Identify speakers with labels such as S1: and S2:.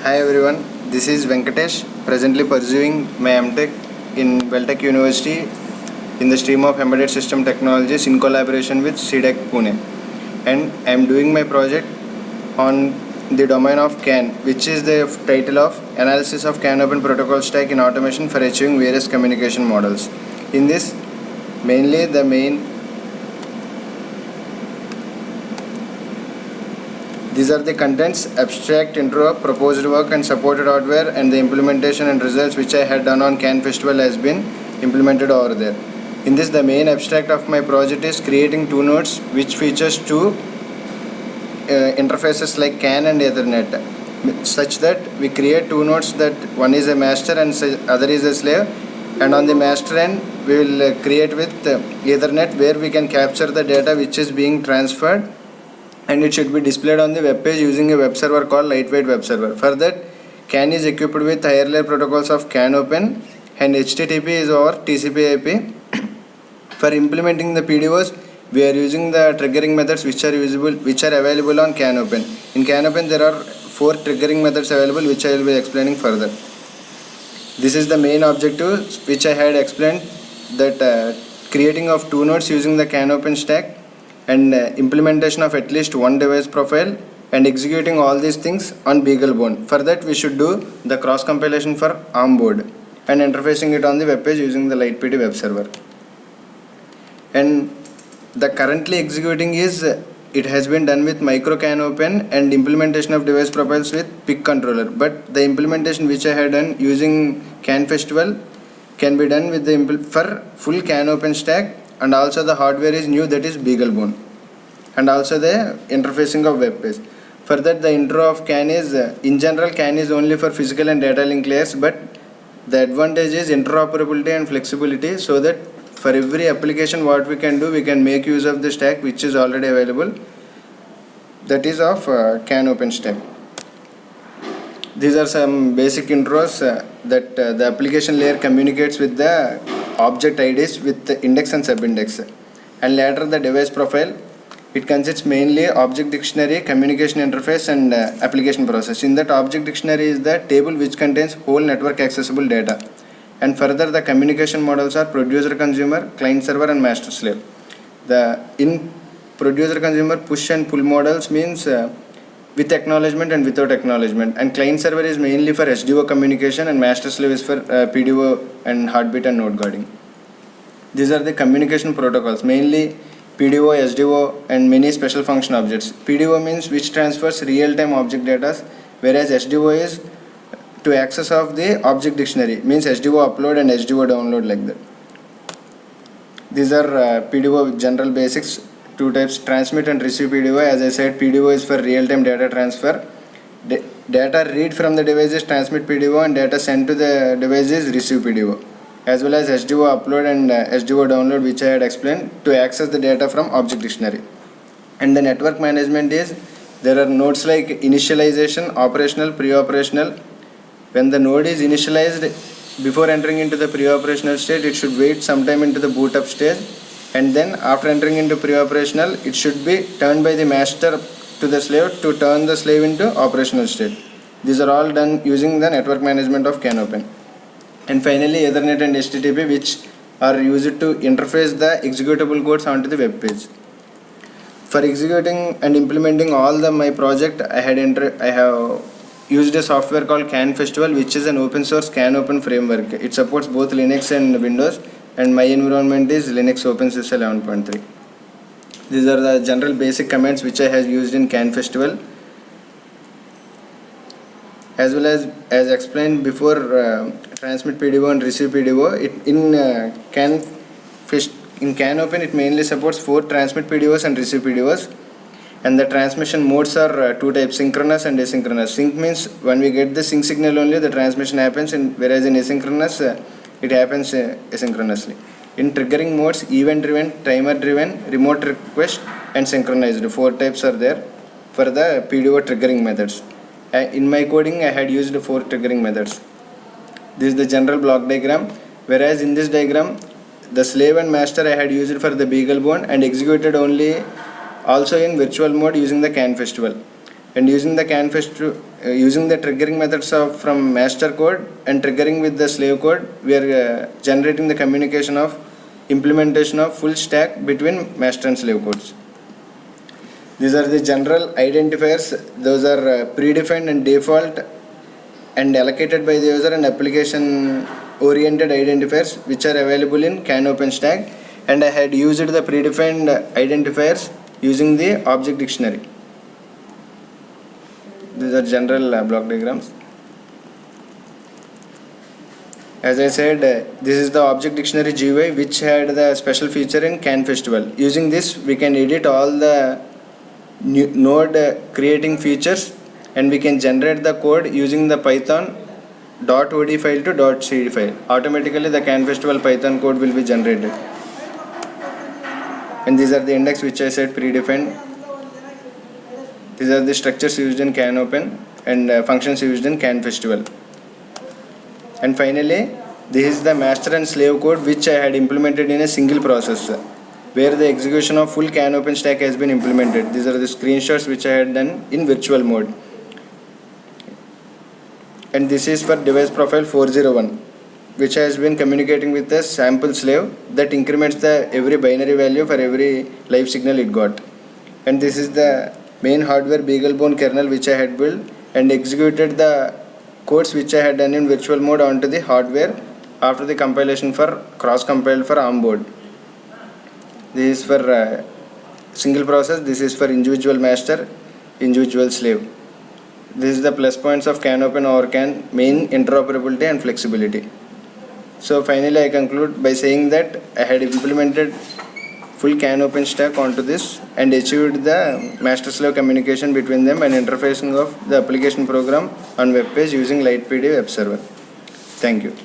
S1: Hi everyone, this is Venkatesh, presently pursuing my MTech in Weltech University in the stream of Embedded System Technologies in collaboration with CDEC Pune. And I am doing my project on the domain of CAN, which is the title of Analysis of CAN Open Protocol Stack in Automation for Achieving Various Communication Models. In this, mainly these are the contents: abstract, intro, proposed work and supported hardware, and the implementation and results which I had done on CAN Festival has been implemented over there. In this, the main abstract of my project is creating two nodes which features two interfaces like CAN and Ethernet, such that we create two nodes that one is a master and other is a slave, and on the master end we will create with Ethernet, where we can capture the data which is being transferred, and it should be displayed on the web page using a web server called Lightweight Web Server. For that, CAN is equipped with higher layer protocols of CAN Open, and HTTP is over TCP/IP. For implementing the PDOs, we are using the triggering methods which are available on CAN Open. In CAN Open, there are 4 triggering methods available, which I will be explaining further. This is the main objective which I had explained, that creating of two nodes using the CAN Open stack, and implementation of at least one device profile, and executing all these things on BeagleBone. For that, we should do the cross compilation for ARM board and interfacing it on the web page using the LightPD web server. And the currently executing is it has been done with micro CAN Open and implementation of device profiles with PIC controller, but the implementation which I had done using CAN Festival can be done with the for full CAN Open stack, and also the hardware is new, that is BeagleBone, and also the interfacing of web page. For that, the intro of CAN is in general CAN is only for physical and data link layers, but the advantage is interoperability and flexibility, so that for every application what we can do, we can make use of the stack which is already available, that is of CAN Open stack. These are some basic intros that the application layer communicates with the object IDs with the index and subindex, and later the device profile. It consists mainly object dictionary, communication interface, and application process. In that, object dictionary is the table which contains whole network accessible data, and further the communication models are producer consumer, client server, and master slave. In producer consumer, push and pull models means with acknowledgement and without acknowledgement, and client server is mainly for SDO communication, and master slave is for PDO and heartbeat and node guarding. These are the communication protocols, mainly PDO, SDO, and many special function objects. PDO means which transfers real-time object data, whereas SDO is to access of the object dictionary, means SDO upload and SDO download, like that. These are PDO general basics. Two types: transmit and receive PDO. As I said, PDO is for real-time data transfer. Data read from the device is transmit PDO, and data sent to the device is receive PDO. As well as SDO upload and SDO download, which I had explained, to access the data from object dictionary. And the network management is, there are nodes like initialization, operational, pre-operational. When the node is initialized, before entering into the pre-operational state, it should wait sometime into the boot up stage, and then after entering into pre-operational, it should be turned by the master to the slave to turn the slave into operational state. These are all done using the network management of CAN Open. And finally, Ethernet and HTTP, which are used to interface the executable codes onto the web page. For executing and implementing my project, I have used a software called CAN Festival, which is an open source CAN Open framework. It supports both Linux and Windows, and my environment is Linux OpenSUSE 11.3. These are the general basic commands which I have used in CAN Festival. As well as explained before, transmit PDO and receive PDO. In CAN Open, it mainly supports 4 transmit PDOs and receive PDOs, and the transmission modes are 2 types: synchronous and asynchronous. Sync means when we get the sync signal only the transmission happens, whereas in asynchronous it happens asynchronously. In triggering modes, event driven, timer driven, remote request, and synchronized. 4 types are there for the PDO triggering methods. In my coding, I had used 4 triggering methods. This is the general block diagram, whereas in this diagram, the slave and master I had used for the BeagleBone and executed only also in virtual mode using the CAN Festival. And using the using the triggering methods of from master code and triggering with the slave code, we are generating the communication of implementation of full stack between master and slave codes. These are the general identifiers. Those are predefined and default and allocated by the user and application oriented identifiers which are available in CAN OpenStack, and I had used the predefined identifiers using the object dictionary. These are general block diagrams. As I said, this is the object dictionary GUI which had the special feature in CAN Festival. Using this, we can edit all the node creating features, and we can generate the code using the Python .od file to .cd file. Automatically the CAN Festival Python code will be generated. And these are the index which I said predefined. These are the structures used in CAN Open and functions used in CAN Festival. And finally, this is the master and slave code which I had implemented in a single process, where the execution of full CAN OpenStack has been implemented. These are the screenshots which I had done in virtual mode. And this is for device profile 401, which has been communicating with a sample slave that increments the every binary value for every live signal it got. And this is the main hardware BeagleBone kernel which I had built and executed the codes which I had done in virtual mode onto the hardware after the compilation for cross-compiled for ARM board. This is for single process. This is for individual master, individual slave. This is the plus points of CAN Open over CAN: main interoperability and flexibility. So finally I conclude by saying that I had implemented full CAN OpenStack onto this and achieved the master-slave communication between them and interfacing of the application program on web page using LightPD web server. Thank you.